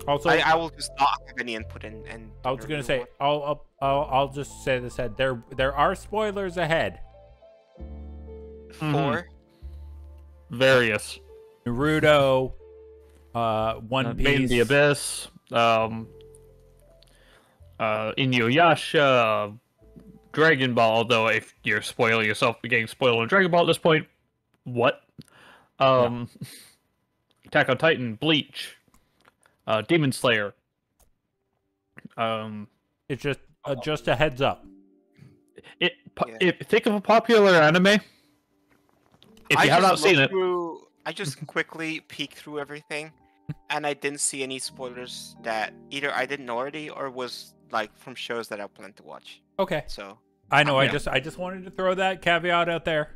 Also, I will just not have any input in. I was gonna say, I'll just say this ahead. There are spoilers ahead. For various Naruto, One Made in Piece, the Abyss, Inuyasha, Dragon Ball. Though, if you're spoiling yourself for getting spoiled on Dragon Ball at this point, what? Attack on Titan, Bleach, Demon Slayer. It's just a heads up. Think of a popular anime. If you have not seen it, I just quickly peeked through everything, and I didn't see any spoilers that either I didn't know already or was like from shows that I plan to watch. Okay. So I know. Yeah. I just wanted to throw that caveat out there.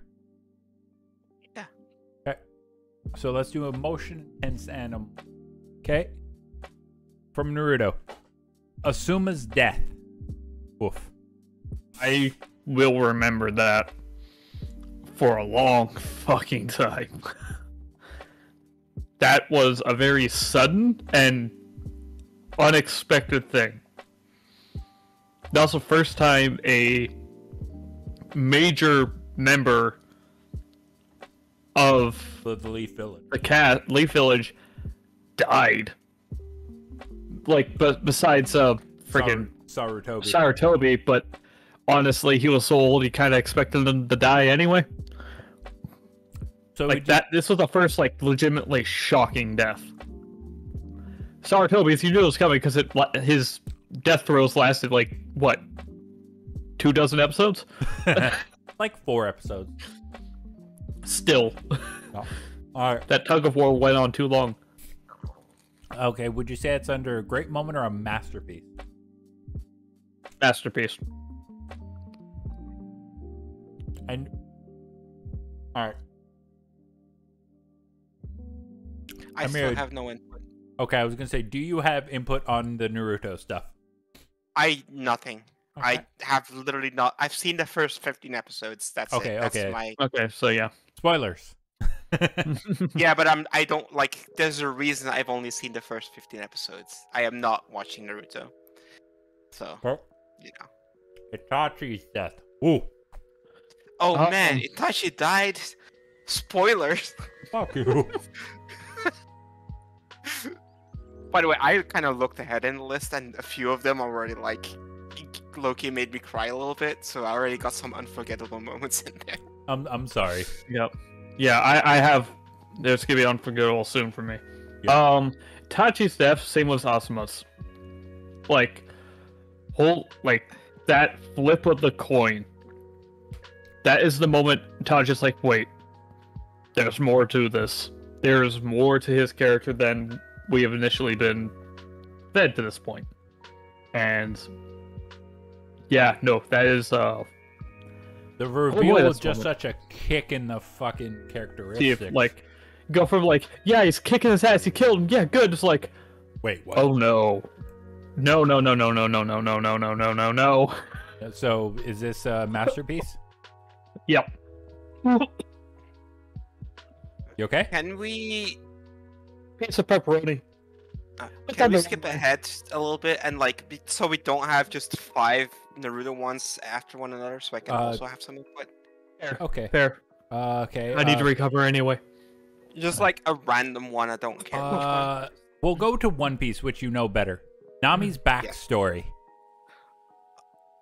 Yeah. Okay. So let's do emotion and animal. Okay. From Naruto, Asuma's death. Oof. I will remember that for a long fucking time. That was a very sudden and unexpected thing. That was the first time a major member of The Leaf Village. the Leaf Village died. Like, but besides freaking Sarutobi. Sarutobi, but honestly, he was so old, you kind of expected him to die anyway. So Like that, this was the first like legitimately shocking death. Sarutobi, you knew it was coming because his death throes lasted like what, 24 episodes? like 4 episodes. Still, Oh. All right. that tug of war went on too long. Okay. Would you say it's under a great moment or a masterpiece? Masterpiece. And all right. I Amir, still have no input. Okay, I was gonna say, do you have input on the Naruto stuff? Nothing. Okay. I have literally not. I've seen the first 15 episodes. That's Okay, it. That's okay. my. Okay, so yeah. Spoilers. Yeah, but I don't like. There's a reason I've only seen the first 15 episodes. I am not watching Naruto. So, Oh, you know. Itachi's death. Ooh. Oh man, Itachi died. Spoilers. Fuck you. By the way, I kind of looked ahead in the list, and a few of them already like Loki made me cry a little bit. So I already got some unforgettable moments in there. I'm sorry. Yep. Yeah, I have. There's gonna be unforgettable soon for me. Yeah. Tachi's death, same with Asuma's. Like, that flip of the coin. That is the moment Tachi's like, wait, there's more to this. There's more to his character than we have initially been fed to this point. And yeah, no, that is The reveal boy, was that's just one. such a kick in the fucking see characteristics. if like go from like, yeah, he's kicking his ass, he killed him, yeah, good. It's like, Wait, what? oh no. No. So is this a masterpiece? Yep. You okay? Can we Piece of pepperoni. can we skip ahead a little bit and like so we don't have just 5 Naruto ones after one another, so I can also have some input. Okay. Fair. Okay. I need to recover anyway. Just like a random one, I don't care which one. We'll go to One Piece, which you know better. Nami's backstory.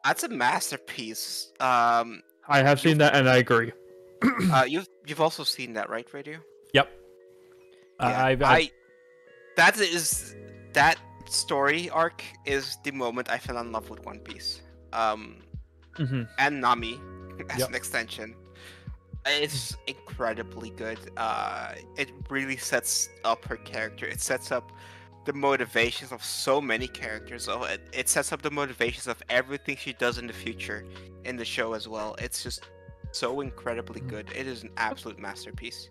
That's a masterpiece. I have seen that and I agree. You've also seen that, right, Radio? Yep. Yeah, that story arc is the moment I fell in love with One Piece. And Nami as Yep. an extension. It's incredibly good. It really sets up her character. It sets up the motivations of so many characters. It sets up the motivations of everything she does in the future in the show as well. It's just so incredibly good. It is an absolute masterpiece.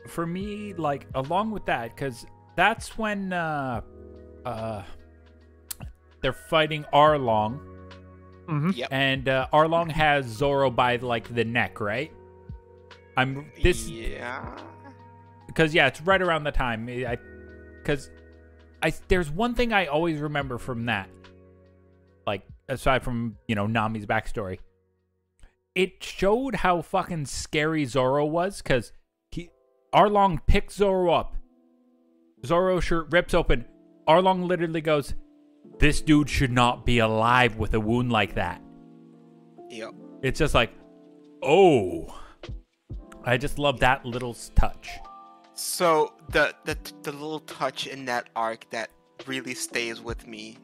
For me, like, along with that, because that's when they're fighting Arlong, Yep. and Arlong has Zoro by like the neck, right? Yeah. Because yeah, it's right around the time. Because there's one thing I always remember from that, like aside from Nami's backstory, it showed how fucking scary Zoro was, because Arlong picks Zoro up, Zoro's shirt rips open, Arlong literally goes, "This dude should not be alive with a wound like that." Yep. It's just like, oh, I just love that little touch. So the little touch in that arc that really stays with me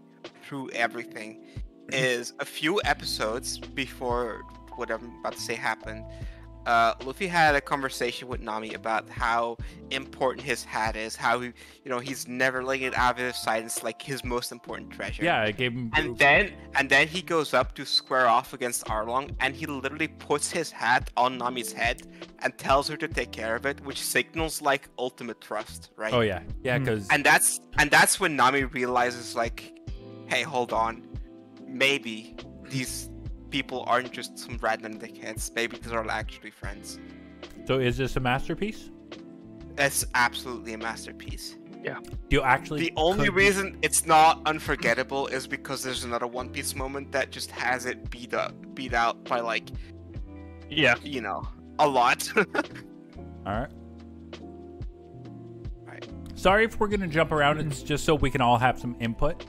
through everything is a few episodes before what I'm about to say happened. Luffy had a conversation with Nami about how important his hat is, how he's never letting it out of his sight. It's like his most important treasure. Yeah, I gave him. And then he goes up to square off against Arlong, and he literally puts his hat on Nami's head and tells her to take care of it, which signals like ultimate trust, right? Oh yeah, because And that's when Nami realizes, like, hey, hold on, maybe these people aren't just some random dickheads. Maybe these are actually friends. So is this a masterpiece? It's absolutely a masterpiece. Yeah. Do you actually? The only reason it's not unforgettable is because there's another One Piece moment that just has it beat out by like, a lot. All right. Right. Sorry if we're gonna jump around. It's just so we can all have some input.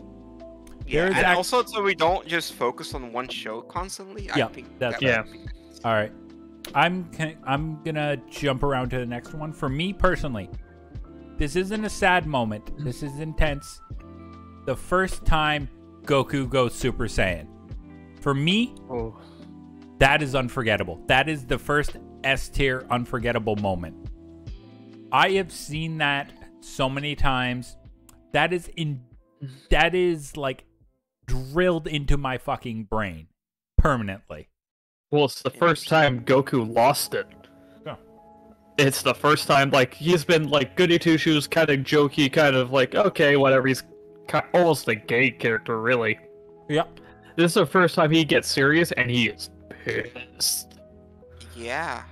Yeah, and also so we don't just focus on one show constantly. Yeah, I think that's that right. All right. I'm gonna jump around to the next one. For me personally, this isn't a sad moment. This is intense. The first time Goku goes Super Saiyan. For me, that is unforgettable. That is the first S tier unforgettable moment. I have seen that so many times. That is like drilled into my fucking brain permanently. Well, it's the first time Goku lost it. Yeah. It's the first time, like, he's been, like, goody two-shoes, kind of jokey, kind of like, okay, whatever, he's almost a gay character, really. Yep. This is the first time he gets serious, and he is pissed. Yeah.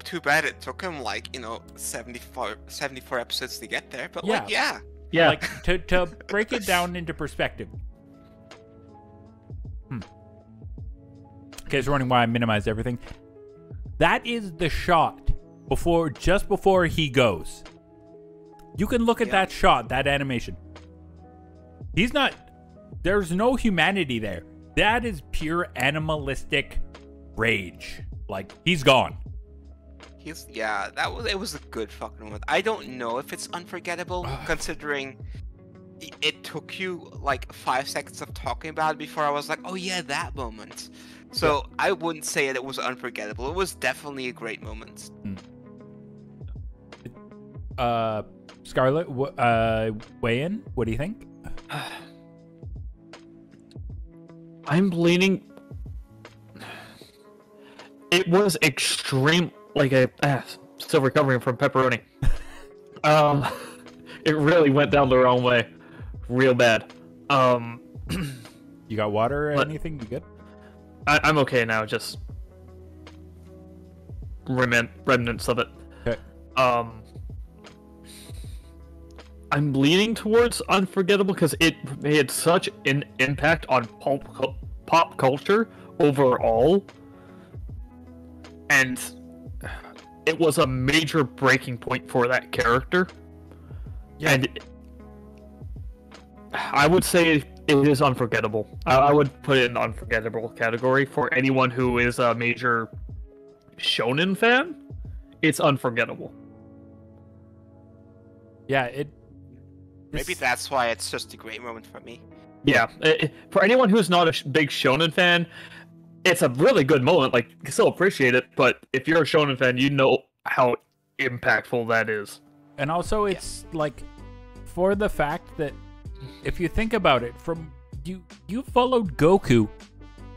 Too bad it took him, like, 74 episodes to get there, but, Yeah. Yeah. Like, to break it down into perspective. Okay, so running why I minimized everything. That is the shot just before he goes. You can look at that shot, that animation. There's no humanity there. That is pure animalistic rage. Like, he's gone. It was a good fucking moment. I don't know if it's unforgettable, considering it took you like 5 seconds of talking about it before I was like, oh yeah, that moment. So I wouldn't say it was unforgettable. It was definitely a great moment. Scarlett, weigh in. What do you think? I'm leaning. It was extreme, like still recovering from pepperoni. It really went down the wrong way, real bad. You got water or anything? You good? I'm okay now. Just remnants of it. Okay. I'm leaning towards unforgettable because it had such an impact on pop culture overall, and it was a major breaking point for that character. Yeah. And I would say it is unforgettable. I would put it in the unforgettable category for anyone who is a major shonen fan. It's unforgettable. Yeah, Maybe that's why it's just a great moment for me. Yeah, for anyone who's not a big shonen fan, it's a really good moment. Like, you still appreciate it, but if you're a shonen fan, you know how impactful that is. And also, it's like, for the fact that if you think about it, you followed Goku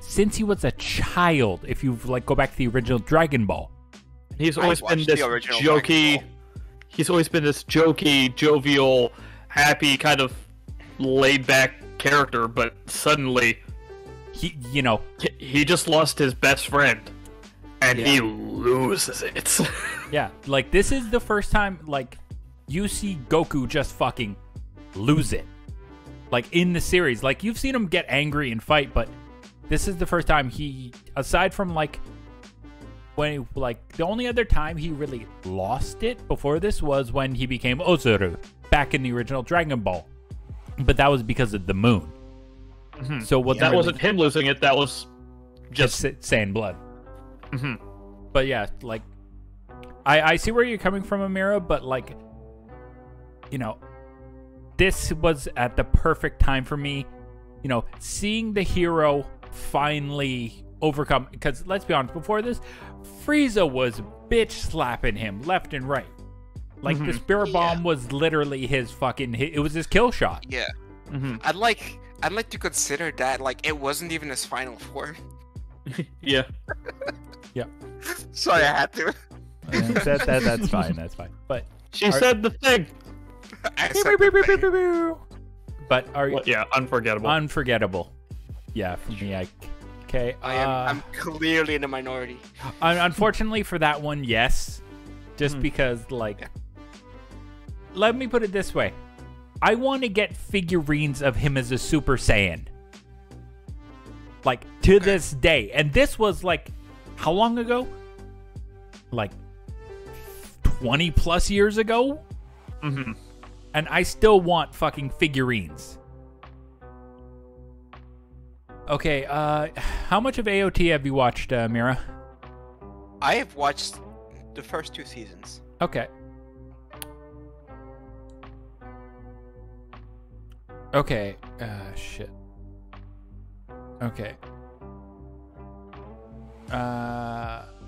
since he was a child. If you go back to the original Dragon Ball, he's always been this jokey. He's always been this jokey, jovial, happy, kind of laid-back character. But suddenly, he just lost his best friend, and he loses it. Yeah, like, this is the first time you see Goku just fucking lose it. Like, in the series. Like, you've seen him get angry and fight, but this is the first time he, aside from, like, when, like, the only other time he really lost it before this was when he became Ozuru back in the original Dragon Ball. But that was because of the moon. Mm-hmm. So what that wasn't him losing it, that was just Saiyan blood. Mm-hmm. But yeah, like, I see where you're coming from, Amira, but, like, you know, this was at the perfect time for me, you know, seeing the hero finally overcome, because let's be honest, before this, Frieza was bitch slapping him left and right. Like, the Spirit Bomb was literally his fucking, it was his kill shot. Yeah. I'd like to consider that, like, it wasn't even his final form. Yeah. Yeah. Sorry, I had to. That's fine, that's fine. But She said the thing. But are you... Yeah, unforgettable. Unforgettable. Yeah, for me, okay. I'm clearly in the minority. Unfortunately for that one, yes. Just because, like... Let me put it this way. I want to get figurines of him as a Super Saiyan. Like, to this day. And this was, like, how long ago? Like, 20 plus years ago? Mm-hmm. And I still want fucking figurines. Okay, how much of AOT have you watched, Mira? I have watched the first 2 seasons. Okay. Okay, shit. Okay.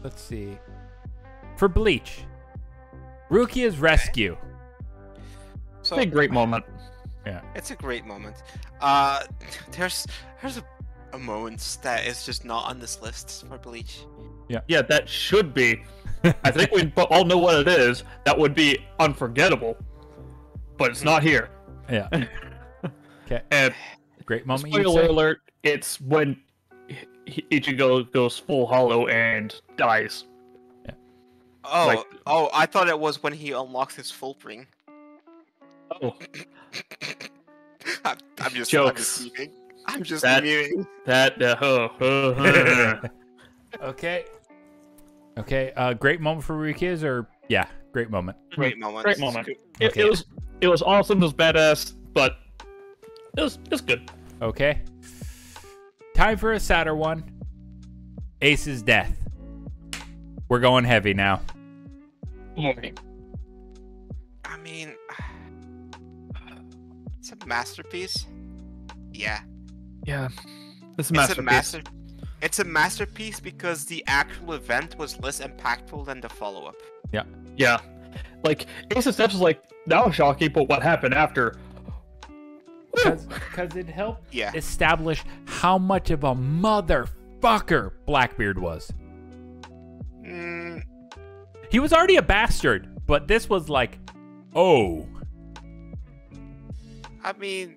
Let's see. For Bleach, Rukia's rescue. So, It's a great moment. Yeah. It's a great moment. There's a moment that is just not on this list for Bleach. Yeah, that should be. I think we all know what it is. That would be unforgettable. But it's not here. Yeah. Okay. And Great moment. You'd spoiler say? alert, it's when Ichigo goes full hollow and dies. Oh, Like- I thought it was when he unlocks his full ring. Oh, I'm just Jokes. leaving. I'm just That- leaving. that. Okay. Okay. Great moment for Rukia's, or yeah, great moment. Great moment. Great moment. Okay. It was awesome. It was badass, but it's good. Okay. Time for a sadder one. Ace's death. We're going heavy now. I mean, it's a masterpiece. Yeah. Yeah, it's a It's masterpiece. It's a masterpiece because the actual event was less impactful than the follow-up. Yeah, like Ace's death was like that was shocking, but what happened after? Because it helped Yeah. establish how much of a motherfucker Blackbeard was. Mm, He was already a bastard, but this was like, oh. I mean,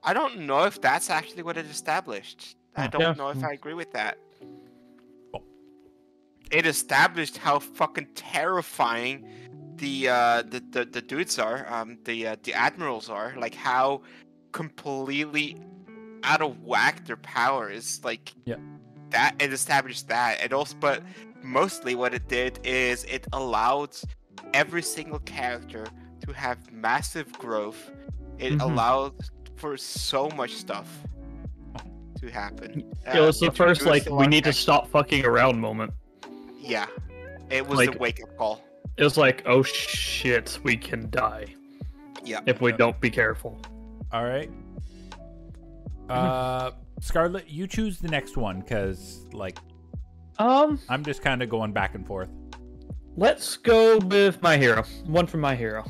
I don't know if that's actually what it established. I don't Yeah. know if I agree with that. It established how fucking terrifying the dudes are, the admirals are, like how completely out of whack their power is. Like, Yeah. that it established that. It also, but mostly what it did is it allowed every single character to have massive growth. It Mhm. allowed for so much stuff to happen. It was the first like introduced a we lot need to of stop fucking around moment. Yeah, it was Like- the wake up call. It was like, oh shit, we can die Yeah. if we Yep. don't be careful. All right. Scarlet, you choose the next one, because, like, I'm just kind of going back and forth. Let's go with My Hero. One from My Hero.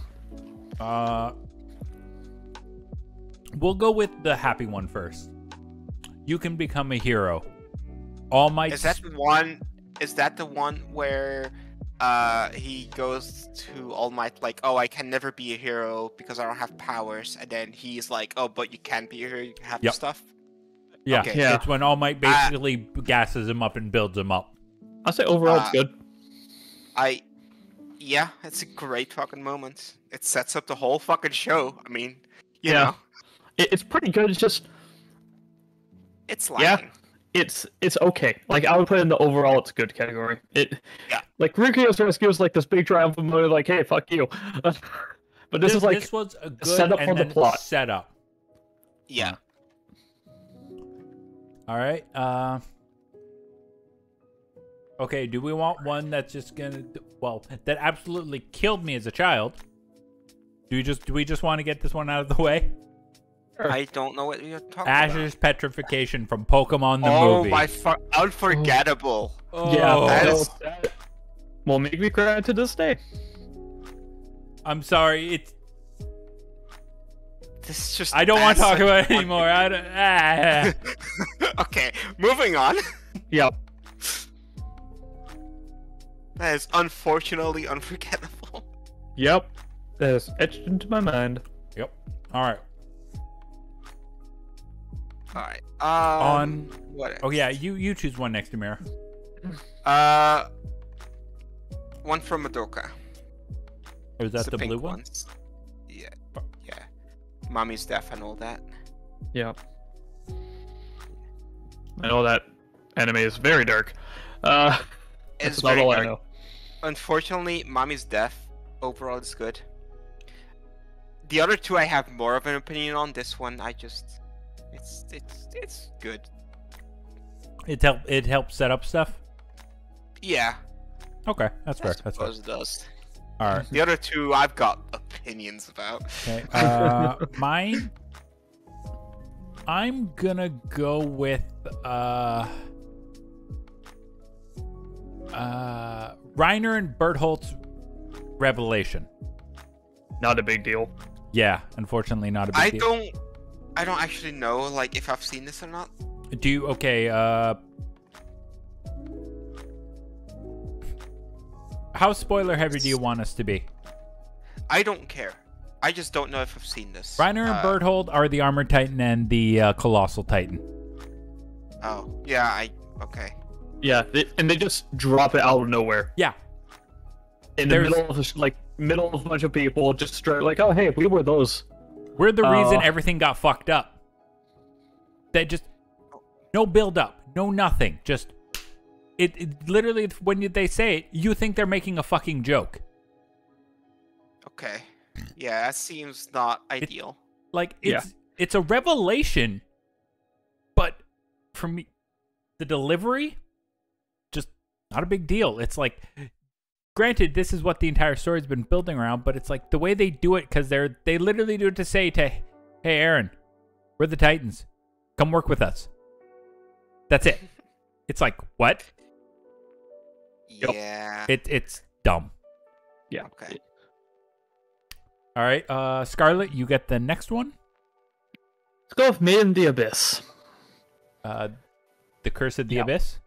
We'll go with the happy one first. You can become a hero. All Might. Is that the one? Is that the one where he goes to All Might like, oh, I can never be a hero because I don't have powers, and then he's like, oh, but you can be a hero, you can have Yep. stuff. Yeah, Okay. Yeah. it's when All Might basically gasses him up and builds him up. I'll say overall it's good. Yeah, it's a great fucking moment. It sets up the whole fucking show. I mean, you Yeah. know, It's pretty good. It's just it's lacking. it's okay. Like I would put it in the overall it's good category. Yeah. Like Rukio's rescue was like this big triumphant moment, like hey fuck you. But this is like this was a good setup and for the then plot. setup. Yeah. All right. Okay. Do we want one that's just gonna? Well, that absolutely killed me as a child. Do we just want to get this one out of the way? I don't know what you're talking Ash's petrification from Pokemon the about. movie. Oh my unforgettable. Oh, that will make me cry to this day. I'm sorry. It's. This is just. I don't want to that's talk such about it a anymore. I don't, Okay, moving on. Yep. That is unfortunately unforgettable. Yep. That is etched into my mind. Yep. All right. All right. On. What? Oh yeah, you choose one next to Mira. One from Madoka. Or is that It's the blue pink one? ones. Yeah. Yeah. Mommy's death and all that. Yep. I know that anime is very dark. It's That's not very all I dark. know. Unfortunately, Mommy's death overall is good. The other two I have more of an opinion on. This one I just it's good. It helps set up stuff. Yeah. Okay, that's fair. I That's fair. suppose it does. All right. The other two I've got opinions about. Okay. Mine. I'm gonna go with Reiner and Bertholt's revelation. Not a big deal. Yeah, unfortunately, not a big deal. I don't actually know like if I've seen this or not. Do you? Okay. How spoiler heavy do you want us to be? I don't care. I just don't know if I've seen this. Reiner and Berthold are the Armored Titan and the Colossal Titan. Oh, yeah, okay. Yeah, and they just drop it out of nowhere. Yeah. In the middle of a bunch of people, just straight like, oh hey, we were those. We're the reason everything got fucked up. That just no build up, no nothing. Just it literally when they say it, you think they're making a fucking joke. Okay. Yeah, that seems not ideal. It's a revelation, but for me, the delivery, just not a big deal. It's like, granted, this is what the entire story's been building around, but it's like the way they do it, because they literally do it to say to, hey, Aaron, we're the Titans, come work with us. That's it. It's like, what? Yeah. It's dumb. Yeah. Okay. All right, Scarlet, you get the next one. Let's go with Made in the Abyss. The Curse of the Abyss.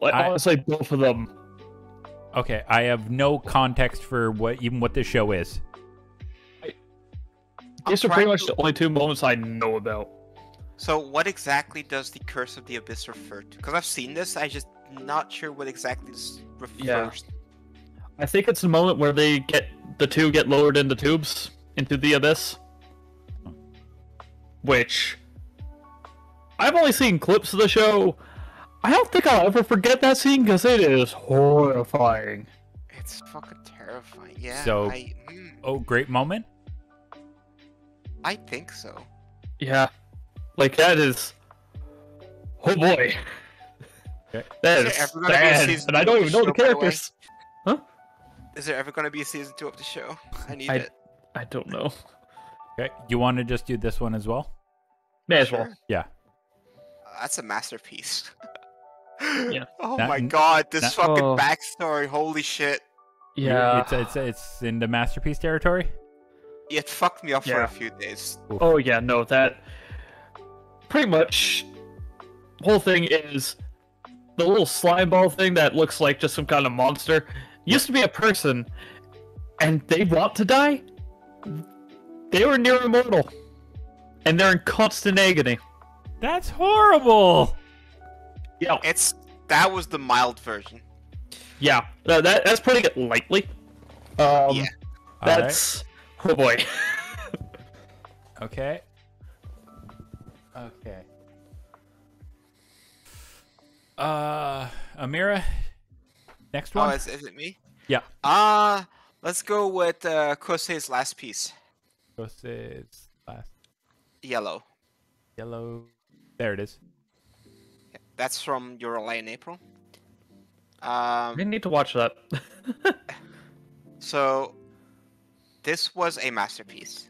Honestly, both of them. Okay, I have no context for what this show is. These are pretty much the only two moments I know about. So, what exactly does the Curse of the Abyss refer to? Because I've seen this, I just not sure what exactly this refers to. I think it's the moment where the two get lowered into tubes into the abyss. Which I've only seen clips of the show. I don't think I'll ever forget that scene because it is horrifying. It's fucking terrifying. Yeah. So, great moment. I think so. Yeah, like that is. Oh boy. Okay. That is sad, and I don't even know the characters. Huh? Is there ever going to be a season 2 of the show? I need it. I don't know. Okay, you want to just do this one as well? May as well. Yeah. That's a masterpiece. Yeah. Oh my god, this fucking backstory! Holy shit. Yeah. It's in the masterpiece territory. It fucked me up for a few days. Oof. Oh yeah, no, that pretty much whole thing is the little slime ball thing that looks like just some kind of monster used to be a person, and they want to die. They were near immortal, and they're in constant agony. That's horrible. Yeah, That was the mild version. Yeah, that's putting it lightly. Yeah. That's oh boy. Okay. Okay. Amira, next Oh, one. is it me? Yeah. Let's go with Kosei's last piece. Ghost's last Yellow. yellow. There it is. That's from Your Lie in April. I need to watch that. So this was a masterpiece.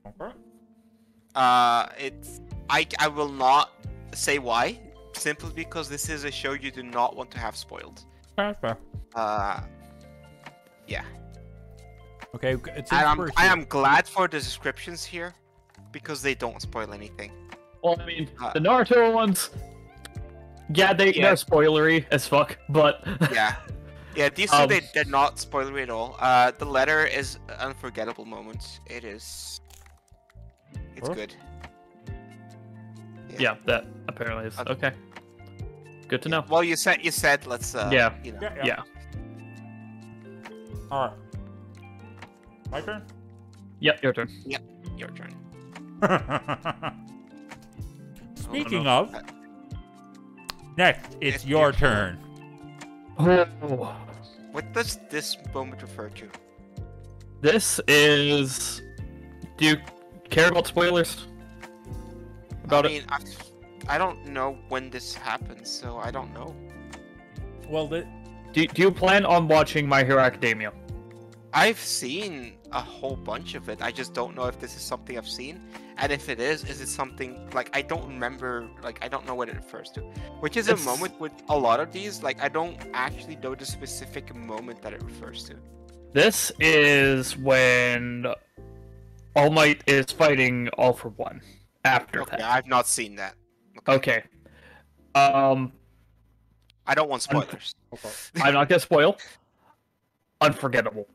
Okay. I will not say why, simply because this is a show you do not want to have spoiled. Fair. Yeah. Okay. It's I am glad for the descriptions here, because they don't spoil anything. Well, I mean, the Naruto ones, they're spoilery as fuck, but Yeah. Yeah, these two, they're not spoilery at all. The letter is an unforgettable moment. It's good. yeah, that apparently is okay. Good to know. Well, you said let's Yeah. you know. Yeah. All right. My turn. Yep, your turn. Your turn. Speaking of, next it's your turn. Oh. What does this moment refer to? This is. Do you care about spoilers? I mean, I don't know when this happens, so I don't know. Well, Do you plan on watching My Hero Academia? I've seen a whole bunch of it. I just don't know if this is something I've seen, and if it is it something like I don't remember? Like I don't know what it refers to. Which is a moment with a lot of these. Like I don't actually know the specific moment that it refers to. This is when All Might is fighting All for One. After Okay, that. I've not seen that. Okay. I don't want spoilers. I'm not gonna spoil. Unforgettable.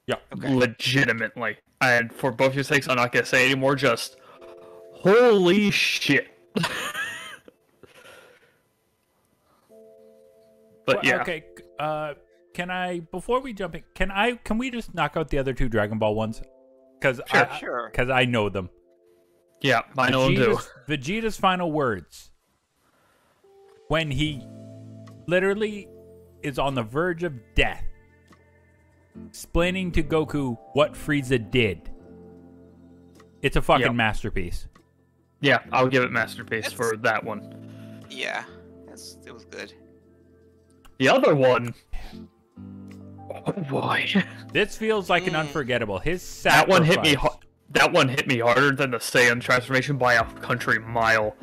Yeah. Okay. Legitimately. And for both your sakes, I'm not gonna say anymore, just holy shit. But yeah. Okay. Can I before we jump in? Can we just knock out the other two Dragon Ball ones? Because Sure. Because I know them. Yeah, I know him too. Vegeta's final words. When he literally is on the verge of death, explaining to Goku what Frieza did. It's a fucking masterpiece. Yeah, I'll give it masterpiece for that one. Yeah, it was good. The other one. Oh boy. This feels like an unforgettable. His that sacrifice. one hit me. That one hit me harder than the Saiyan transformation by a country mile.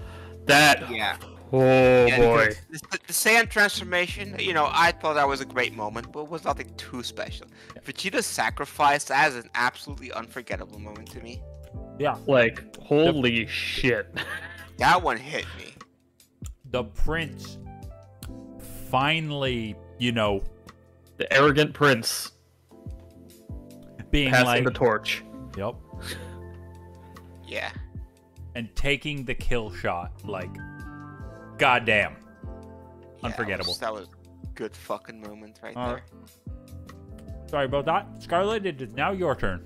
That. Yeah. Oh boy. The Saiyan transformation, you know, I thought that was a great moment, but it was nothing too special. Vegeta's sacrifice, that is an absolutely unforgettable moment to me. Yeah. Like, holy shit. That one hit me. The prince finally, you know, The arrogant prince being passing like the torch. Yep. Yeah. And taking the kill shot, like, goddamn, Yeah, unforgettable. That was a good fucking moment right there. Sorry about that, Scarlet. It is now your turn.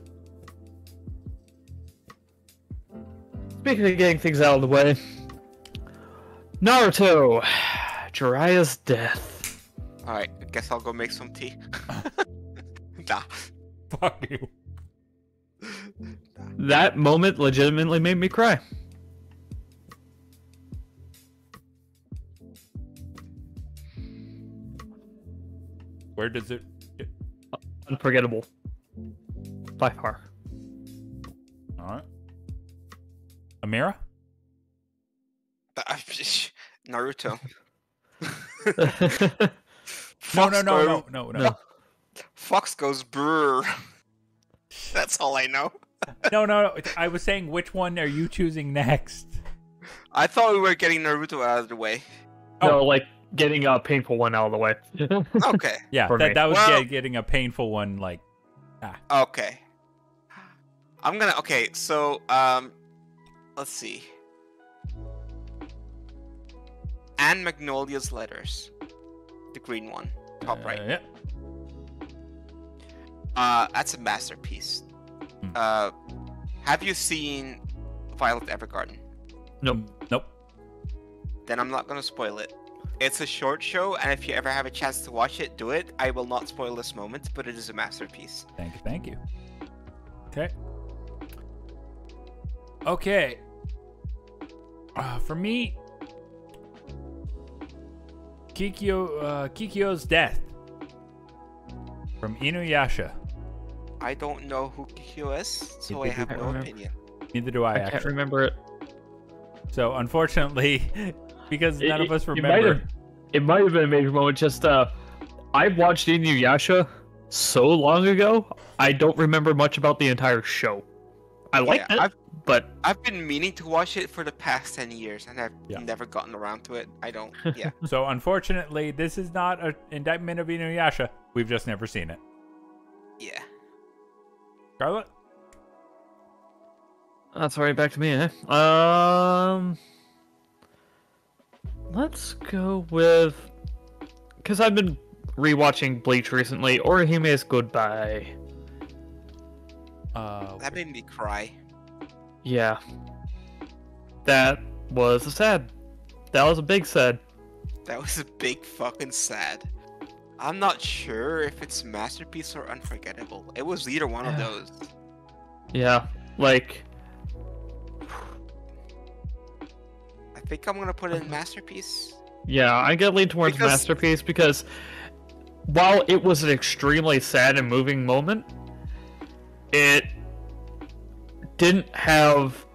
Speaking of getting things out of the way, Naruto, Jiraiya's death. Alright, I guess I'll go make some tea. Nah. Fuck you. That moment legitimately made me cry. Where does it? Unforgettable. By far. All right. Amira. Naruto. No. Fox goes brr. That's all I know. No. I was saying, which one are you choosing next? I thought we were getting Naruto out of the way. No, like getting a painful one out of the way. Okay. Yeah, For me. that was Well- getting a painful one. Like, Okay. Okay, so, let's see. Anne Magnolia's letters. The green one. Top right. Yeah. That's a masterpiece. Hmm. Have you seen Violet Evergarden? Nope. Nope. Then I'm not gonna spoil it. It's a short show, and if you ever have a chance to watch it, do it. I will not spoil this moment, but it is a masterpiece. Thank you. Thank you. Okay. Okay. For me, Kikyo's death from Inuyasha. I don't know who Kikyo is, so I Neither have do no I. opinion. Neither do I, I can't actually. remember it. So, unfortunately, because none of us remember. It might have been a major moment. Just I watched Inuyasha so long ago. I don't remember much about the entire show. I liked it, but I've been meaning to watch it for the past 10 years, and I've Yeah. never gotten around to it. I don't. Yeah. So, unfortunately, this is not an indictment of Inuyasha. We've just never seen it. Yeah. Scarlett? that's right back to me, eh? Let's go with, because I've been rewatching Bleach recently. Orihime's Goodbye. That made me cry. Yeah, that was a sad. That was a big sad. That was a big fucking sad. I'm not sure if it's masterpiece or unforgettable. It was either one of Yeah. those. Yeah, like I think I'm gonna put in masterpiece. yeah, I get lean towards Because- masterpiece because while it was an extremely sad and moving moment, it didn't have,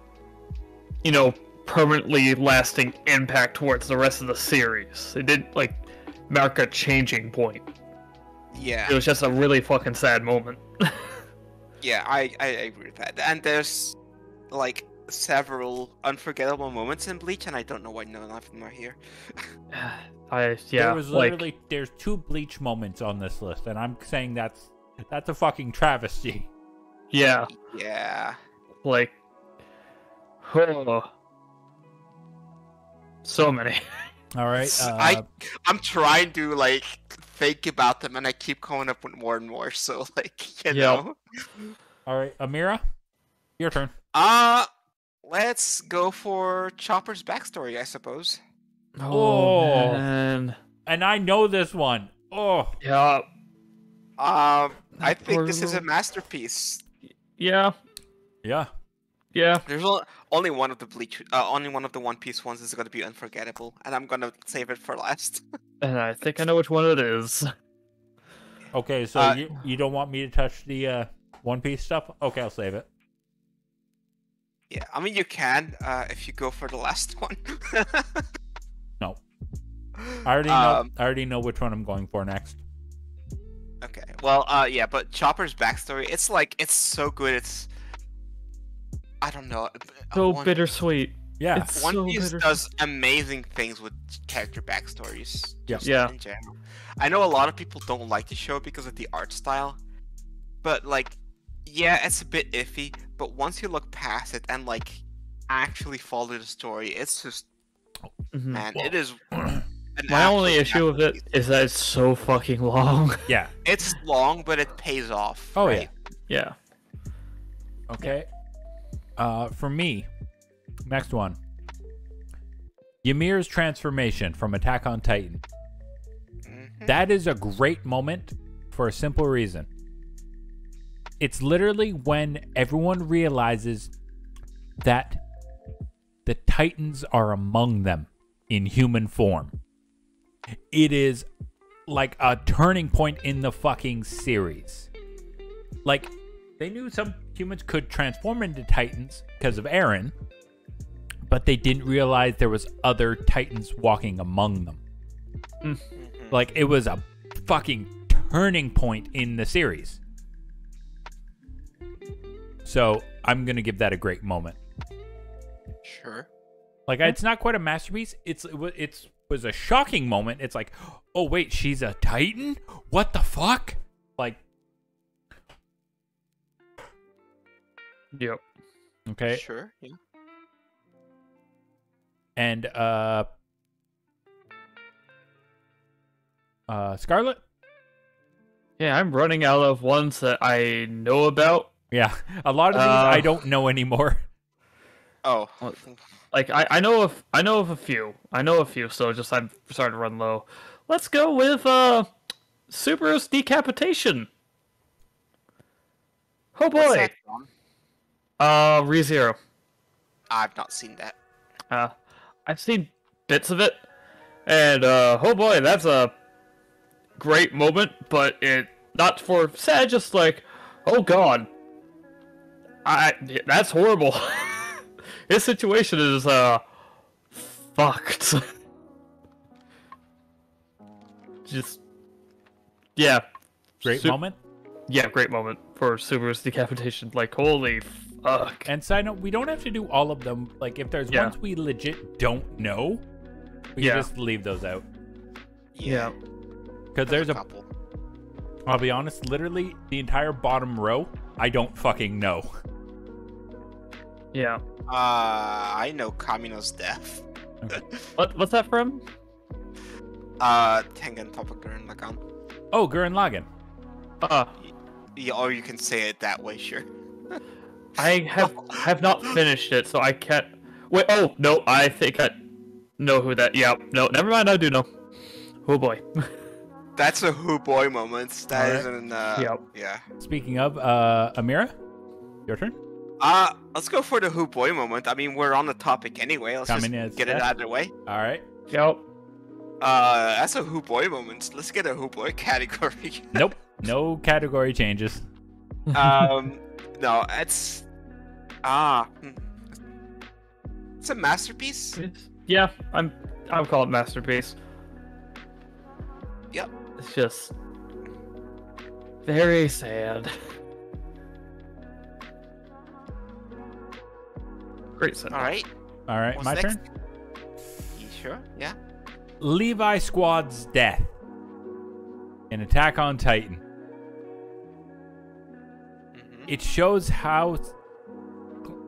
permanently lasting impact towards the rest of the series. It didn't mark a changing point. Yeah. It was just a really fucking sad moment. Yeah, I agree with that. And there's several unforgettable moments in Bleach, and I don't know why none of them are here. There was literally there's 2 Bleach moments on this list, and I'm saying that's a fucking travesty. yeah, Yeah. so many. All right. I'm trying to think about them, and I keep coming up with more and more. So you know. All right, Amira, your turn. Let's go for Chopper's backstory, I suppose. Oh. Man. And I know this one. Oh. Yeah. I That think poor this is a little- masterpiece. Yeah. Yeah. Yeah. There's only one of the only one of the One Piece ones is gonna be unforgettable, and I'm gonna save it for last. And I think I know which one it is. Okay, so you don't want me to touch the One Piece stuff? Okay, I'll save it. Yeah, I mean you can if you go for the last one. No. I already know which one I'm going for next. Okay. Well, yeah, but Chopper's backstory, it's so good. It's I don't know. So bittersweet. Yeah. It's One so Piece bittersweet. does amazing things with character backstories. Yeah. just Yeah. In general. I know a lot of people don't like the show because of the art style, but yeah, it's a bit iffy. But once you look past it and actually follow the story, it's just Mhm. man, it is. My only issue with it is that it's so fucking long. Yeah. It's long, but it pays off. Oh, right? Yeah. Okay. For me, next one. Ymir's transformation from Attack on Titan. Mhm. That is a great moment for a simple reason. It's literally when everyone realizes that the Titans are among them in human form. It is like a turning point in the fucking series. They knew some humans could transform into Titans because of Eren, but they didn't realize there was other Titans walking among them. Mhm. It was a fucking turning point in the series. So I'm gonna give that a great moment. Sure. It's not quite a masterpiece. It was a shocking moment. It's like, oh wait, she's a Titan? What the fuck? Yep. Okay. Sure. Yeah. And Scarlet? Yeah, I'm running out of ones that I know about. Yeah, a lot of these I don't know anymore. Oh, Like I know of a few. I know a few, so just I'm starting to run low. Let's go with Subaru's decapitation. Oh what's boy. that from? ReZero. I've not seen that. I've seen bits of it, and oh boy, that's a great moment, but it not for sad, just like, oh god, that's horrible. His situation is fucked. Just yeah, Great moment. Yeah, great moment for Subaru's decapitation. Like holy fuck. And side note, we don't have to do all of them. Like if there's ones we legit don't know, we can just leave those out. Yeah. Because there's a couple. I'll be honest, literally the entire bottom row, I don't fucking know. Yeah. I know Kamino's death. What's that from? Tengen Toppa Gurren Lagann. Oh, Gurren Lagann. Yeah, or you can say it that way, sure. I have not finished it, so I can't. Wait. Oh no, I think I know who that. Yeah. No, never mind. I do know. Oh boy. That's a who boy moment. That Alright. isn't. Yeah. Speaking of, Amira, your turn. Let's go for the who boy moment. I mean, we're on the topic anyway. Let's just get it out of the way. All right. Yep. That's a who boy moment. Let's get a who boy category. Nope. No category changes. No, it's it's a masterpiece. Yeah, I'll call it masterpiece. Yep. It's just very sad. Great sentence. All right. All right. What's My next? turn. You sure? Yeah. Levi Squad's death in Attack on Titan. It shows how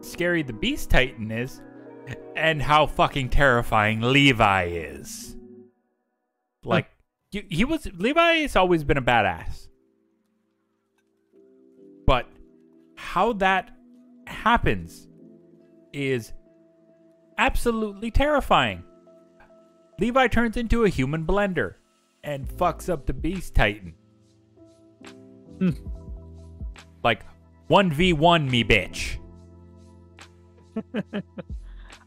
scary the Beast Titan is and how fucking terrifying Levi is. Like, Levi has always been a badass. But how that happens is absolutely terrifying. Levi turns into a human blender and fucks up the Beast Titan. Like, 1v1 me, bitch.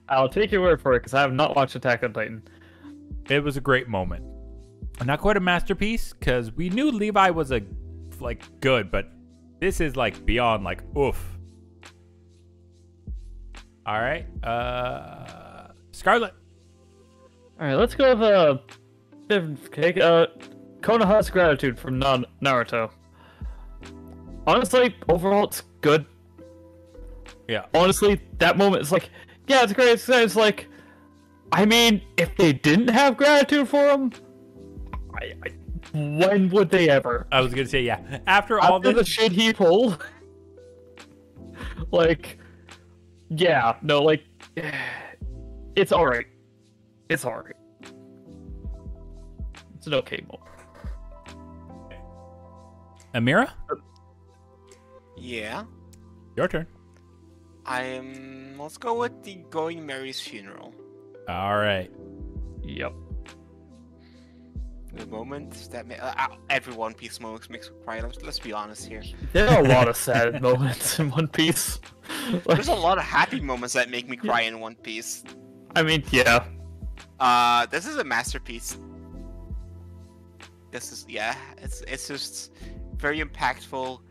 I'll take your word for it because I have not watched Attack on Titan. It was a great moment. Not quite a masterpiece because we knew Levi was good, but this is like beyond like oof. All right, Scarlet. All right, let's go with different cake. Konoha's gratitude from Naruto. Honestly, overall, it's good. Yeah. Honestly, that moment is like, yeah, it's great. It's like, I mean, if they didn't have gratitude for him, when would they ever? I was gonna say yeah. After all the shit he pulled, like, yeah, no, like, it's alright. It's alright. It's an okay moment. Amira, Yeah. your turn. Let's go with the Going Mary's funeral. All right. Yep. The moment that every One Piece moment makes me cry. Let's be honest here. There are a lot of sad moments in One Piece. There's a lot of happy moments that make me cry in One Piece. I mean, yeah. This is a masterpiece. It's just very impactful.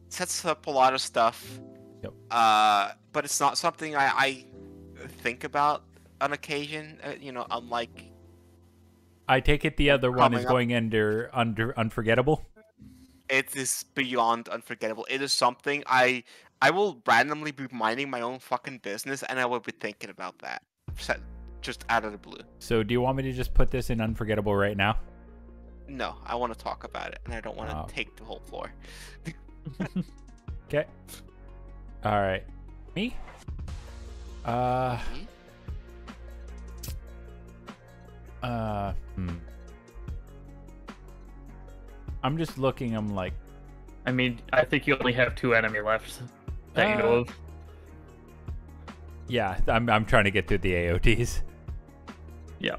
Sets up a lot of stuff. Yep. But it's not something I think about on occasion. Unlike. I take it the other one is Coming going under unforgettable. It is beyond unforgettable. It is something I will randomly be minding my own fucking business, and I will be thinking about that, just out of the blue. So do you want me to just put this in unforgettable right now? No, I want to talk about it, and I don't want to take the whole floor. Okay. All right. Me? I'm just looking. I'm like, I mean, I think you only have 2 enemy left that you know of. yeah. I'm trying to get through the AOTs. Yeah.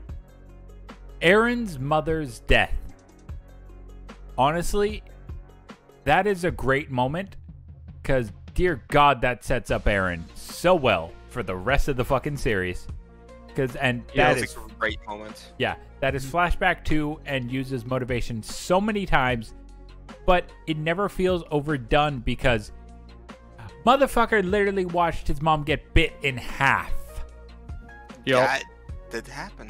Aaron's mother's death. Honestly, that is a great moment because, dear God, that sets up Aaron so well for the rest of the fucking series. That is a great moment. Yeah, that is flashback 2 and uses motivation so many times, but it never feels overdone because motherfucker literally watched his mom get bit in half. Yep. That did happen.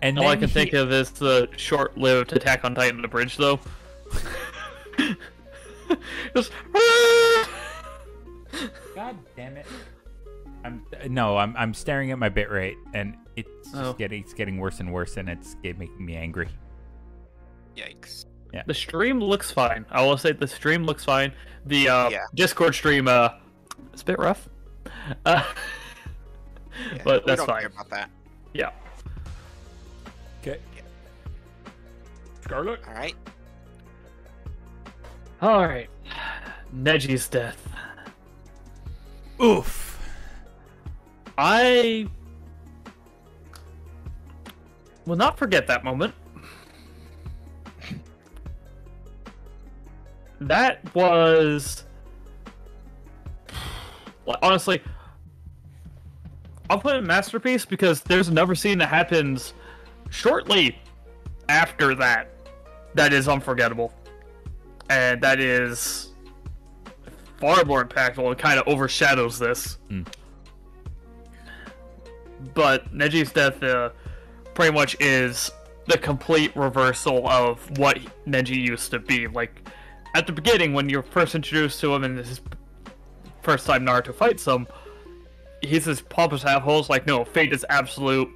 And All then I can think of is the short-lived Attack on Titan the bridge, though. Just, God damn it! I'm staring at my bitrate, and it's just getting worse and worse, and it's making me angry. Yikes. Yeah. the stream looks fine. I will say the stream looks fine. The Discord stream, it's a bit rough. But that's we don't fine. care about that. Yeah. Okay. Scarlet. All right. All right. Neji's death. Oof. I will not forget that moment. That was, honestly, I'll put it in masterpiece because there's another scene that happens shortly after that that is unforgettable, and that is far more impactful and kind of overshadows this. But Neji's death pretty much is the complete reversal of what Neji used to be. Like, at the beginning, when you're first introduced to him and this is first time Naruto fights him, he's this pompous asshole. Like, no, fate is absolute.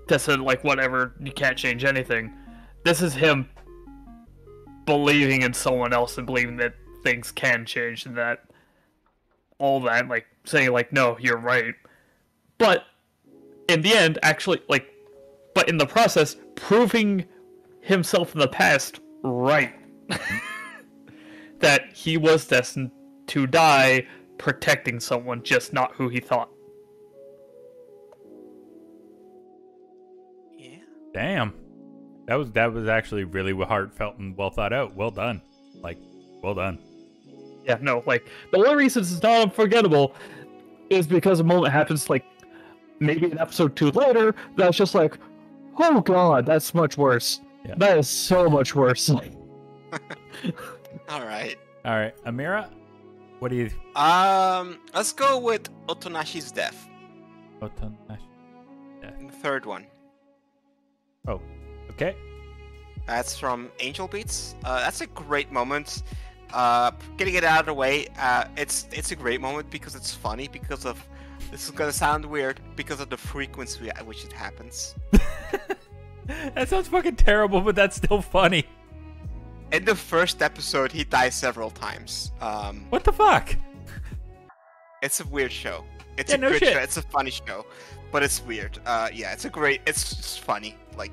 That's like, whatever, you can't change anything. This is him believing in someone else and believing that things can change and that all that, like, saying, like, no, you're right. But in the end, actually, like, but in the process, proving himself in the past right. That he was destined to die protecting someone, just not who he thought. Yeah. Damn. That was actually really heartfelt and well thought out. Well done. Like, well done. Yeah, no, like, the only reason it's not unforgettable is because a moment happens, like, maybe an episode 2 later, that's just like, oh god, that's much worse. Yeah. That is so much worse. All right. All right, Amira, what do you? Let's go with Otonashi's death. Otonashi. The third one. Oh, okay. That's from Angel Beats. That's a great moment. Getting it out of the way. It's a great moment because it's funny. Because of, this is gonna sound weird, because of the frequency at which it happens. That sounds fucking terrible, but that's still funny. In the first episode, he dies several times. What the fuck? It's a weird show. It's Yeah, a no good shit. show. It's a funny show, but it's weird. Yeah, it's a great. It's just funny. Like,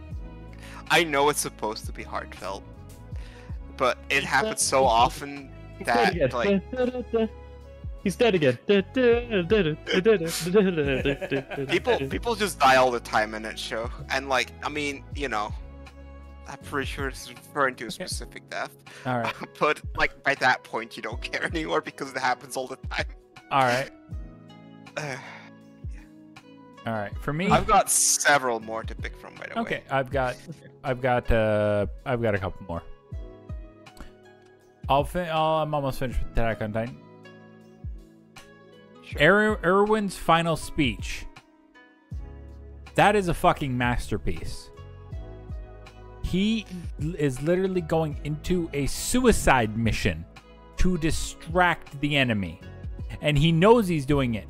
I know it's supposed to be heartfelt, but it happens so often that, like, He's dead again. people just die all the time in that show, and, like, I mean, you know, I'm pretty sure it's referring to a specific death. All right. But, like, by that point, you don't care anymore because it happens all the time. All right. All right. For me, I've got several more to pick from, by the way. okay. I've got a couple more. I'm almost finished with Attack on Titan. Sure. Erwin's final speech. That is a fucking masterpiece. He is literally going into a suicide mission to distract the enemy. And he knows he's doing it.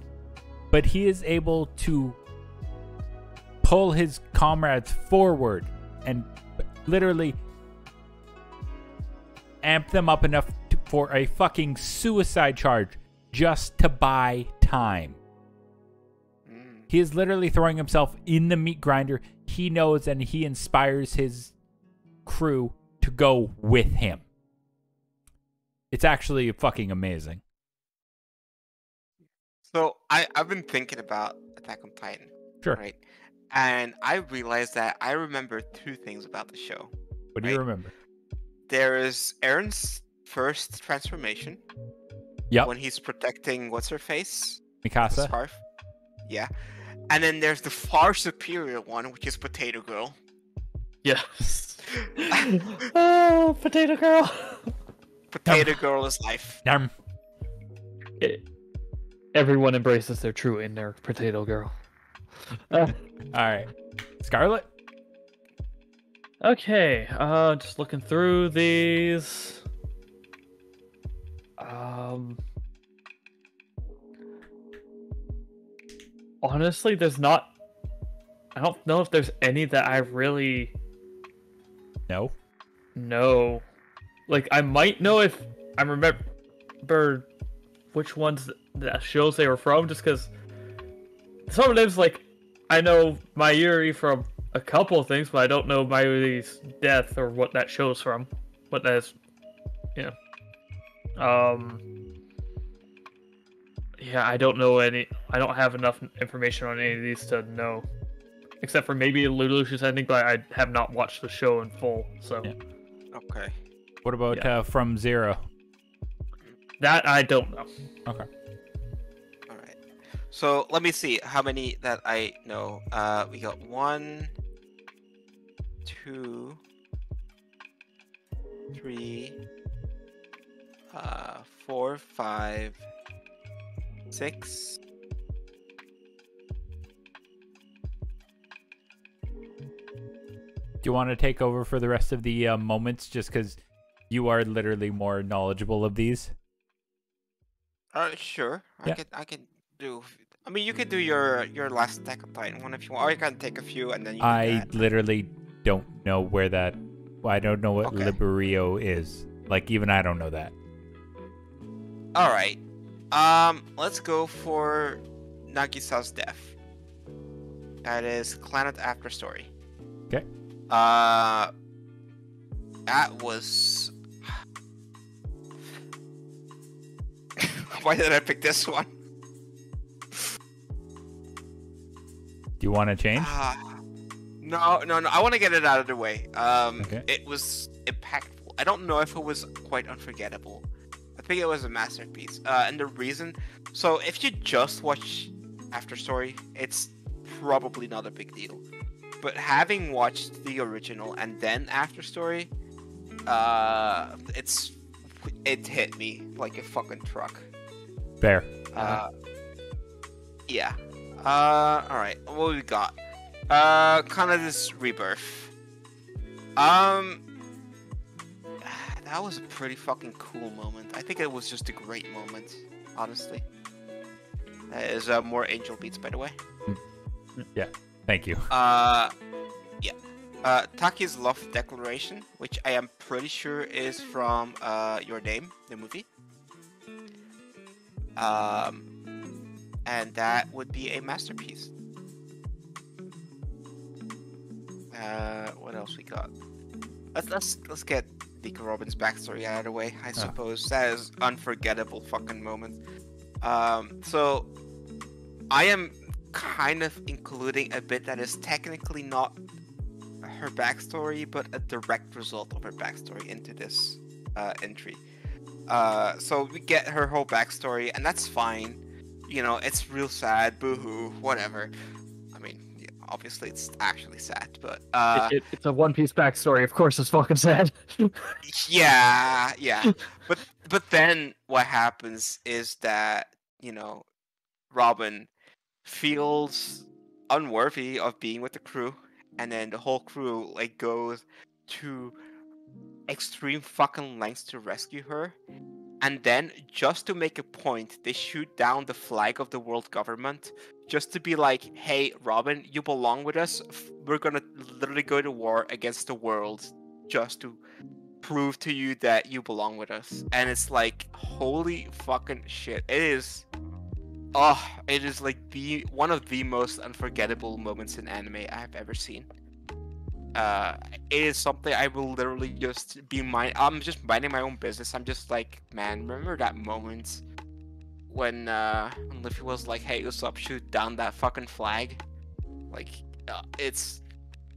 But he is able to pull his comrades forward and literally amp them up enough for a fucking suicide charge just to buy time. He is literally throwing himself in the meat grinder. He knows, and he inspires his crew to go with him. It's actually fucking amazing. So I've been thinking about Attack on Titan, Sure. right? And I realized that I remember two things about the show. What do you Right. remember? There is Aaron's first transformation Yep. when he's protecting what's her face, the Mikasa. scarf. Yeah. And then there's the far superior one, which is Potato Girl. Yes. Oh, Potato Girl. Potato Girl is life. Yum. Everyone embraces their true inner Potato Girl. All right. Scarlet? Okay, just looking through these. Honestly, there's not. I don't know if there's any that I really No. know. Like, I might know if I remember which ones the shows they were from, just because sometimes, like, I know Mayuri from a couple of things, but I don't know Mayuri's death or what that show's from. What that is, yeah. Yeah, I don't know any. I don't have enough information on any of these to know, except for maybe Lelouch's ending, but I have not watched the show in full. So Yeah. Okay. What about From Zero? that I don't know. Okay. All right. So let me see how many that I know. We got 1, 2, 3, 4, 5, 6. Do you want to take over for the rest of the moments, just because you are literally more knowledgeable of these? Sure. Yeah. I can do. I mean, you could do your last Attack on Titan one if you want, or you can take a few and then you. I do that. literally don't know where that. I don't know what Okay. Liberio is. Like, even I don't know that. All right. Let's go for Nagisa's death. That is Planet After Story. Okay. That was. Why did I pick this one? Do you want to change? No. I want to get it out of the way. Okay. It was impactful. I don't know if it was quite unforgettable. I think it was a masterpiece. And the reason, so if you just watch After Story, it's probably not a big deal. But having watched the original and then After Story, it hit me like a fucking truck. Fair. Yeah. All right. What we got? Kind of this rebirth. That was a pretty fucking cool moment. I think it was just a great moment, honestly. That is more Angel Beats, by the way. Yeah. Thank you. Yeah. Taki's love declaration, which I am pretty sure is from Your Name, the movie. And that would be a masterpiece. What else we got? Let's get Deacon Robin's backstory out of the way. I suppose that is unforgettable fucking moment. So I am kind of including a bit that is technically not her backstory, but a direct result of her backstory into this entry. So we get her whole backstory, and that's fine. You know, it's real sad, boo-hoo, whatever. I mean, yeah, obviously it's actually sad, but It's a One Piece backstory. Of course, it's fucking sad. yeah. But then what happens is that, you know, Robin feels unworthy of being with the crew, and then the whole crew like goes to extreme fucking lengths to rescue her. And then, just to make a point, they shoot down the flag of the world government, just to be like, hey, Robin, you belong with us. We're gonna literally go to war against the world, just to prove to you that you belong with us. And it's like, holy fucking shit. It is like one of the most unforgettable moments in anime I've ever seen. uh, it is something I will literally just be I'm just minding my own business. I'm just like, man, remember that moment when Luffy was like, "Hey, Usopp, shoot down that fucking flag." Like, it's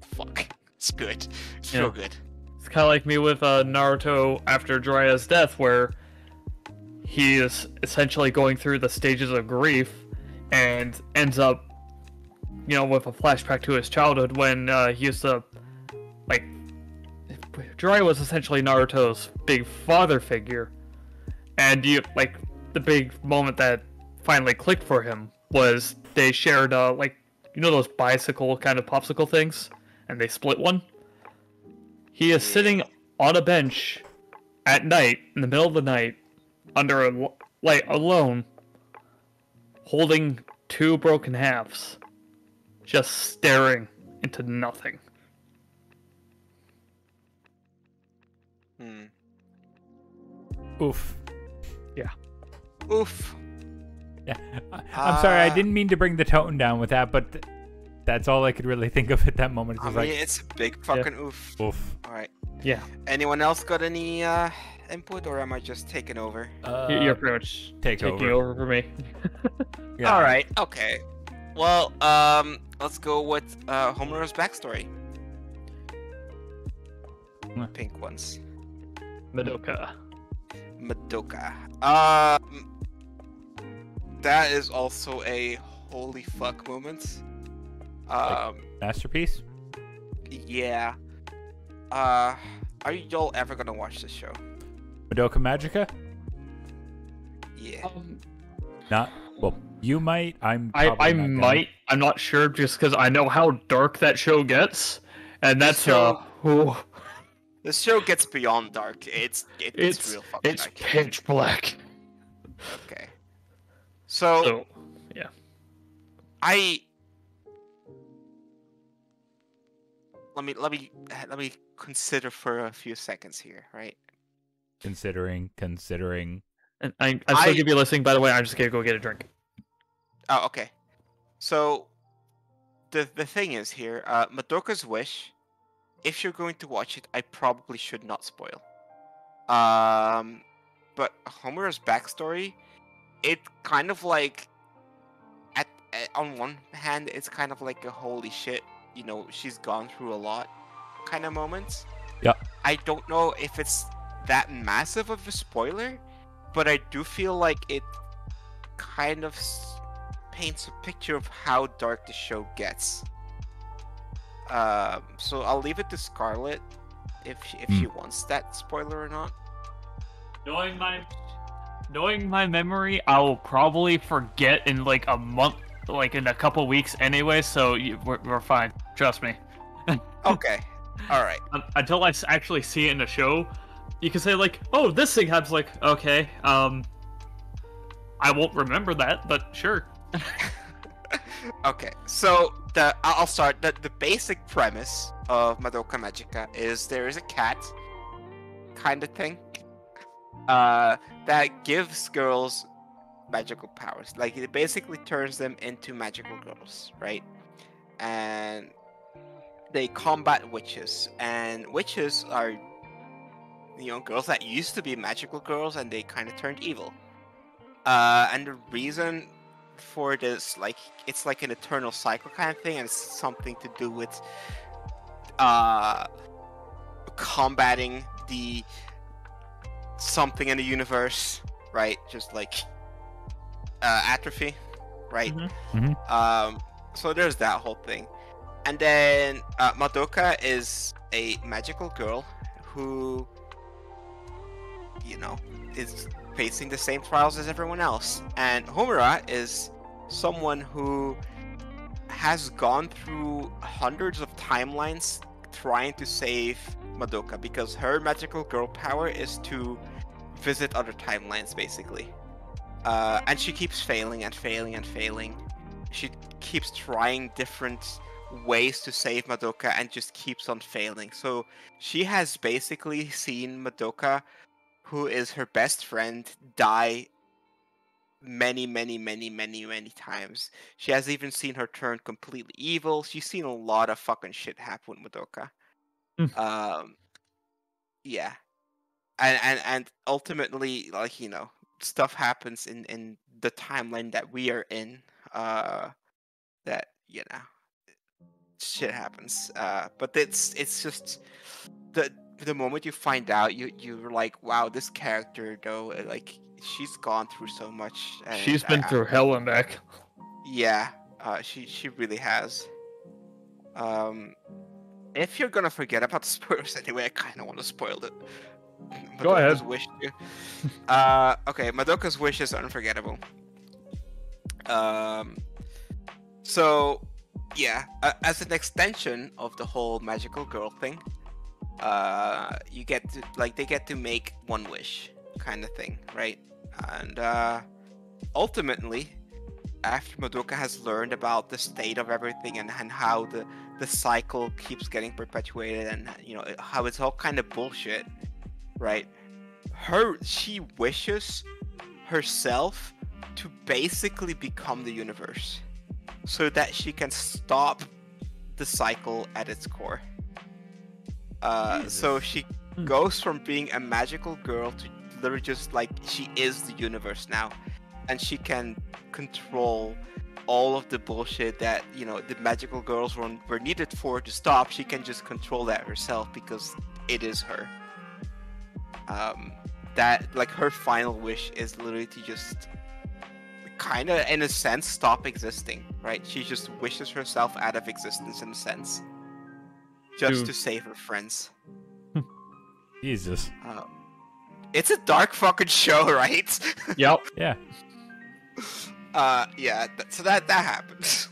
fuck. It's good. It's Yeah. real good. It's kind of like me with Naruto after Jiraiya's death, where he is essentially going through the stages of grief and ends up, with a flashback to his childhood when he used to, like, Jiraiya was essentially Naruto's big father figure, and the big moment that finally clicked for him was they shared those bicycle kind of popsicle things, and they split one. He is sitting on a bench at night, in the middle of the night, under a light, alone, holding two broken halves, just staring into nothing. Oof. Yeah. Oof. Yeah. I'm sorry, I didn't mean to bring the tone down with that, but that's all I could really think of at that moment. I mean, it's a big fucking oof. Oof. All right. Yeah. Anyone else got any input, or am I just taking over? You're pretty much taking over for me. Yeah. All right. Okay. Well, let's go with Homeru's backstory. Pink ones. Madoka. That is also a holy fuck moment. Masterpiece? Yeah. Are y'all ever gonna watch this show? Madoka Magica? Yeah. Not. Well, you might. I might. I'm not sure, just because I know how dark that show gets, and that's This show gets beyond dark. It's real fucking dark. It's pitch black. Okay. So yeah. Let me consider for a few seconds here, right? Considering. And I'm still give you listening. By the way, I'm just gonna go get a drink. Oh, okay. So the thing is here, Madoka's Wish. If you're going to watch it, I probably should not spoil. But Homer's backstory, it kind of like, on one hand, it's kind of like a holy shit, she's gone through a lot kind of moments. Yeah. I don't know if it's that massive of a spoiler, but I do feel like it kind of paints a picture of how dark the show gets. So I'll leave it to Scarlett if she wants that spoiler or not. Knowing my memory, I will probably forget in like a month, like in a couple weeks anyway. So we're fine. Trust me. Okay. All right. Until I actually see it in the show, you can say like, "Oh, this thing happens." Like, okay, I won't remember that, but sure. Okay, so I'll start. The basic premise of Madoka Magica is there is a cat kind of thing that gives girls magical powers. Like, it basically turns them into magical girls, right? And they combat witches, and witches are girls that used to be magical girls, and they kind of turned evil. And the reason for this, like, it's like an eternal cycle kind of thing, and it's something to do with combating the something in the universe, right? Just like atrophy, right? So there's that whole thing. And then Madoka is a magical girl who is facing the same trials as everyone else. And Homura is someone who has gone through hundreds of timelines trying to save Madoka, because her magical girl power is to visit other timelines, basically. And she keeps failing and failing and failing. She keeps trying different ways to save Madoka and just keeps on failing. So she has basically seen Madoka, who is her best friend, die many times. She has even seen her turn completely evil. She's seen a lot of fucking shit happen with Madoka. um, yeah, and ultimately, like stuff happens in the timeline that we are in. That shit happens. But it's just the moment you find out, you're like, wow, this character though, like she's gone through so much, and She's been through hell and back. yeah, she really has. If you're gonna forget about the spoilers anyway, I kind of want to spoil it. Go ahead. Madoka's wish too. Okay, Madoka's wish is unforgettable. So yeah, as an extension of the whole magical girl thing, you get to they get to make one wish kind of thing, right? And ultimately, after Madoka has learned about the state of everything and how the cycle keeps getting perpetuated, and how it's all kind of bullshit, right? She wishes herself to basically become the universe, so that she can stop the cycle at its core. So she goes from being a magical girl to literally just like she is the universe now, and she can control all of the bullshit that the magical girls were needed for to stop. She can just control that herself because it is her. That like her final wish is literally to just kind of in a sense stop existing, right? She just wishes herself out of existence in a sense, just to save her friends. Jesus. It's a dark fucking show, right? Yep. Yeah. Yeah. So that happens.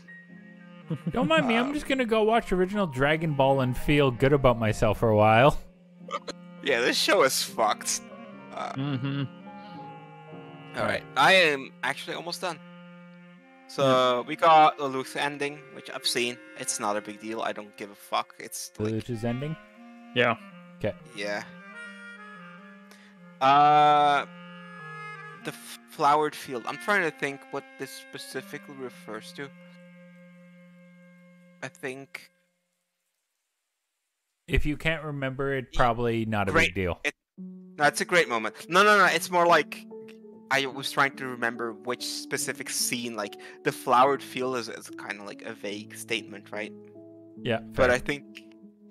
Don't mind me. I'm just gonna go watch original Dragon Ball and feel good about myself for a while. Yeah, this show is fucked. All right, I am actually almost done. So we got the Luke's ending, which I've seen. It's not a big deal. I don't give a fuck. It's like, Luch's ending? Yeah. Okay. yeah. The flowered field. I'm trying to think what this specifically refers to. I think If you can't remember it, probably not a big deal. No, it's a great moment. No. It's more like I was trying to remember which specific scene. Like the flowered field is kind of like a vague statement, right? Yeah. But I think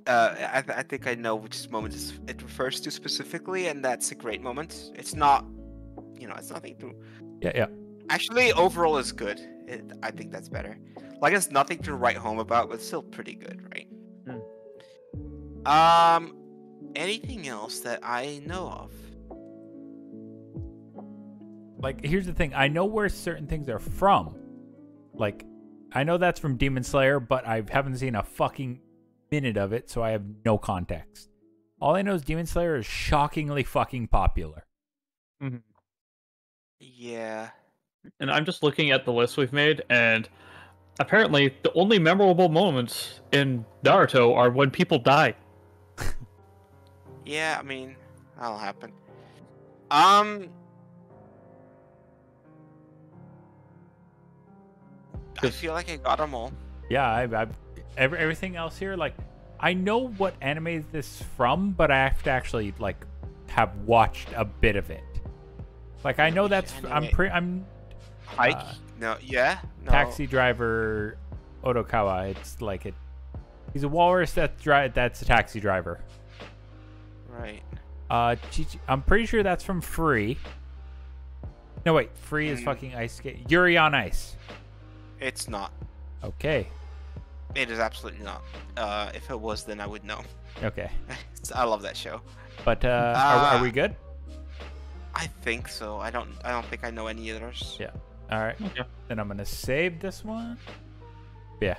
I think I know which moment it refers to specifically, and that's a great moment. It's not, it's nothing to. Yeah. Actually, overall is good. I think that's better. Like it's nothing to write home about, but still pretty good, right? Anything else that I know of? Like, here's the thing. I know where certain things are from. Like, I know that's from Demon Slayer, but I haven't seen a fucking minute of it, so I have no context. All I know is Demon Slayer is shockingly fucking popular. Yeah. And I'm just looking at the list we've made, and apparently the only memorable moments in Naruto are when people die. Yeah, I mean, that'll happen. I feel like I got them all. Yeah, everything else here, like, I know what anime is this from, but I have to actually, like, have watched a bit of it. Like, I know that's, I'm Hike? No, yeah? No. Taxi driver Odokawa. It's like he's a walrus that's a taxi driver. Right. I'm pretty sure that's from Free. No, wait, Free is fucking Ice Skate. Yuri on Ice. It's not. Okay. It is absolutely not. If it was, then I would know. Okay. I love that show. But are we good? I think so. I don't think I know any others. Yeah. All right. Okay. Then I'm gonna save this one. Yeah.